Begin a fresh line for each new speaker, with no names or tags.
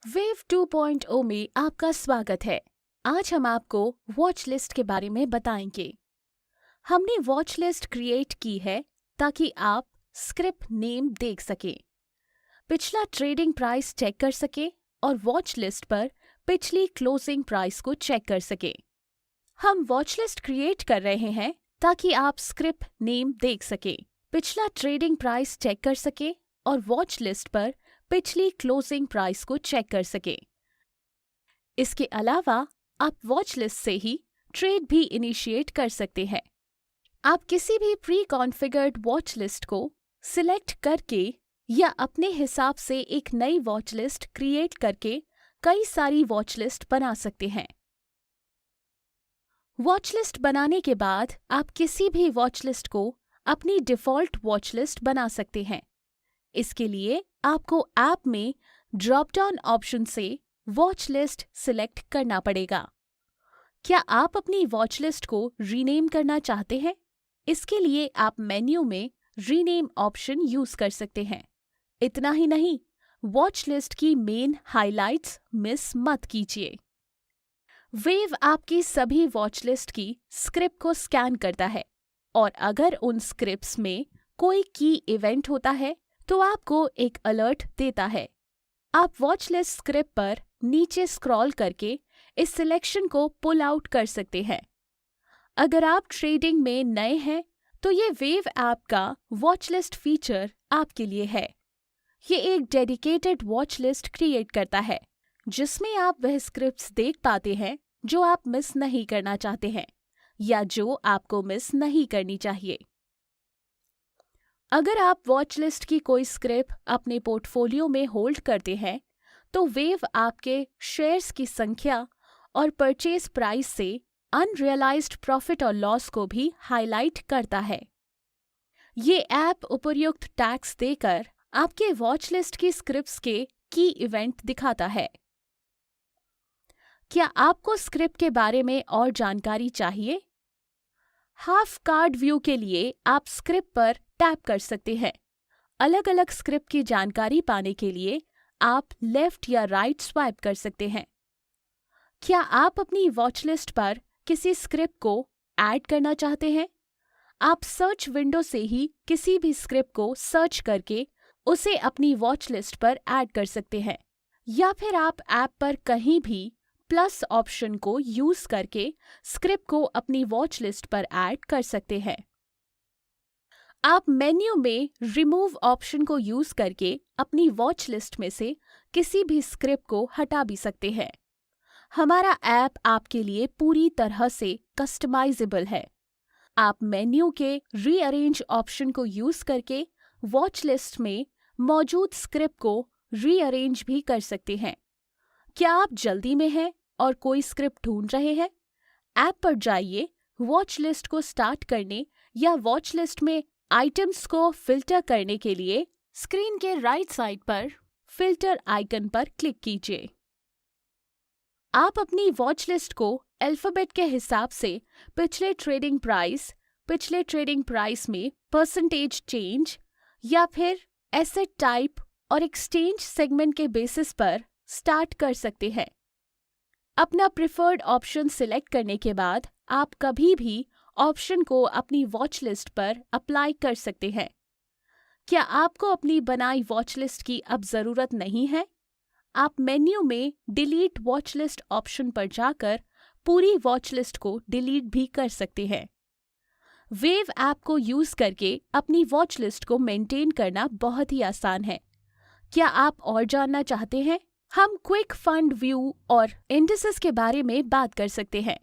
Wave 2.0 में आपका स्वागत है। आज हम आपको वॉच लिस्ट के बारे में बताएंगे। हमने वॉच लिस्ट क्रिएट की है ताकि आप स्क्रिप्ट नेम देख सकें, पिछला ट्रेडिंग प्राइस चेक कर सकें और वॉच लिस्ट पर पिछली क्लोजिंग प्राइस को चेक कर सकें। हम वॉच लिस्ट क्रिएट कर रहे हैं ताकि आप स्क्रिप्ट नेम देख सकें, पिछला ट्रेडिंग प्राइस चेक कर सकें और वॉच लिस्ट पर पिछली क्लोजिंग प्राइस को चेक कर सके। इसके अलावा आप वॉच लिस्ट से ही ट्रेड भी इनिशिएट कर सकते हैं। आप किसी भी प्री कॉन्फ़िगर्ड वॉच लिस्ट को सिलेक्ट करके या अपने हिसाब से एक नई वॉच लिस्ट क्रिएट करके कई सारी वॉच लिस्ट बना सकते हैं। वॉच लिस्ट बनाने के बाद आप किसी भी वॉच लिस्ट को अपनी डिफ़ॉल्ट वॉच लिस्ट बना सकते हैं। इसके लिए आपको ऐप में ड्रॉप डाउन ऑप्शन से वॉच लिस्ट सिलेक्ट करना पड़ेगा। क्या आप अपनी वॉच लिस्ट को रीनेम करना चाहते हैं? इसके लिए आप मेन्यू में रीनेम ऑप्शन यूज कर सकते हैं। इतना ही नहीं, वॉच लिस्ट की मेन हाइलाइट्स मिस मत कीजिए। वेव आपकी सभी वॉच लिस्ट की स्क्रिप्ट को स्कैन करता है और अगर उन स्क्रिप्ट्स में कोई की इवेंट होता है तो आपको एक अलर्ट देता है। आप वॉच लिस्ट स्क्रिप्ट पर नीचे स्क्रॉल करके इस सिलेक्शन को पुल आउट कर सकते हैं। अगर आप ट्रेडिंग में नए हैं तो ये वेव ऐप का वॉच लिस्ट फीचर आपके लिए है। ये एक डेडिकेटेड वॉच लिस्ट क्रिएट करता है जिसमें आप वह स्क्रिप्ट्स देख पाते हैं जो आप मिस नहीं करना चाहते हैं या जो आपको मिस नहीं करनी चाहिए। अगर आप वॉच लिस्ट की कोई स्क्रिप्ट अपने पोर्टफोलियो में होल्ड करते हैं तो वेव आपके शेयर्स की संख्या और परचेज प्राइस से अनरियलाइज्ड प्रॉफिट और लॉस को भी हाईलाइट करता है। ये ऐप उपर्युक्त टैग्स देकर आपके वॉच लिस्ट की स्क्रिप्ट्स के की इवेंट दिखाता है। क्या आपको स्क्रिप्ट के बारे में और जानकारी चाहिए? हाफ कार्ड व्यू के लिए आप स्क्रिप्ट पर टैप कर सकते हैं। अलग अलग स्क्रिप्ट की जानकारी पाने के लिए आप लेफ्ट या राइट स्वाइप कर सकते हैं। क्या आप अपनी वॉच लिस्ट पर किसी स्क्रिप्ट को ऐड करना चाहते हैं? आप सर्च विंडो से ही किसी भी स्क्रिप्ट को सर्च करके उसे अपनी वॉच लिस्ट पर ऐड कर सकते हैं या फिर आप ऐप पर कहीं भी प्लस ऑप्शन को यूज करके स्क्रिप्ट को अपनी वॉच लिस्ट पर ऐड कर सकते हैं। आप मेन्यू में रिमूव ऑप्शन को यूज करके अपनी वॉच लिस्ट में से किसी भी स्क्रिप्ट को हटा भी सकते हैं। हमारा ऐप आपके लिए पूरी तरह से कस्टमाइजेबल है। आप मेन्यू के रीअरेंज ऑप्शन को यूज करके वॉच लिस्ट में मौजूद स्क्रिप्ट को रीअरेंज भी कर सकते हैं। क्या आप जल्दी में हैं और कोई स्क्रिप्ट ढूंढ रहे हैं? ऐप पर जाइए, वॉच लिस्ट को स्टार्ट करने या वॉच लिस्ट में आइटम्स को फिल्टर करने के लिए स्क्रीन के राइट साइड पर फिल्टर आइकन पर क्लिक कीजिए। आप अपनी वॉच लिस्ट को अल्फाबेट के हिसाब से पिछले ट्रेडिंग प्राइस में परसेंटेज चेंज या फिर एसेट टाइप और एक्सचेंज सेगमेंट के बेसिस पर स्टार्ट कर सकते हैं। अपना प्रिफर्ड ऑप्शन सिलेक्ट करने के बाद आप कभी भी ऑप्शन को अपनी वॉच लिस्ट पर अप्लाई कर सकते हैं। क्या आपको अपनी बनाई वॉच लिस्ट की अब ज़रूरत नहीं है? आप मेन्यू में डिलीट वॉच लिस्ट ऑप्शन पर जाकर पूरी वॉच लिस्ट को डिलीट भी कर सकते हैं। वेव ऐप को यूज़ करके अपनी वॉच लिस्ट को मेंटेन करना बहुत ही आसान है। क्या आप और जानना चाहते हैं? हम क्विक फंड व्यू और इंडिसेस के बारे में बात कर सकते हैं।